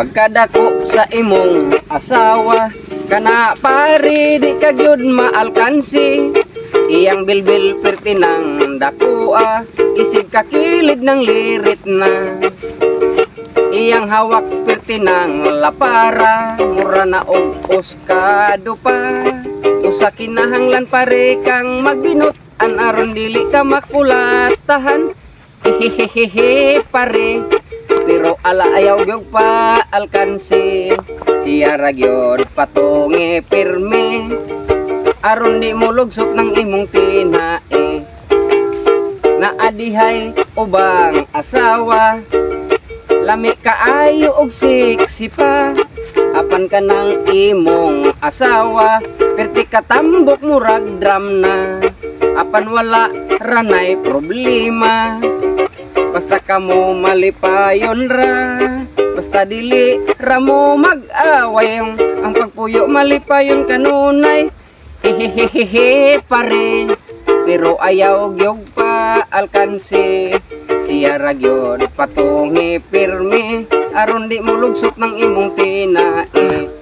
Pagkadako sa imong asawa, kana pare di ka gyud maalkansi. Iyang bilbil perti ng dakua, isig kakilid ng lirit na. Iyang hawak perti ng lapara, mura na og oskado pa. Usa kinahanglan pare kang magbinutan aron dili ka makulatahan. Hehehehe pare, pero ala ayaw gyud pa alkansi. Siya ra gyud patungi pirme, aron di mo lugsot ng imong tinae. Naadihay ubang asawa, lami kaayo og siksi pa. Apan ka ng imong asawa, perti katambok murag drum na. Apan wala ranay problema, basta kamo malipayon ra. Basta dili ra mo mag-away, ang pagpuyo malipayon kanunay. Hehehehe pare, pero ayaw gyud pa alkansi. Siya ra gyud patungi pirmi, aron di mo lugsot ng imong tinae.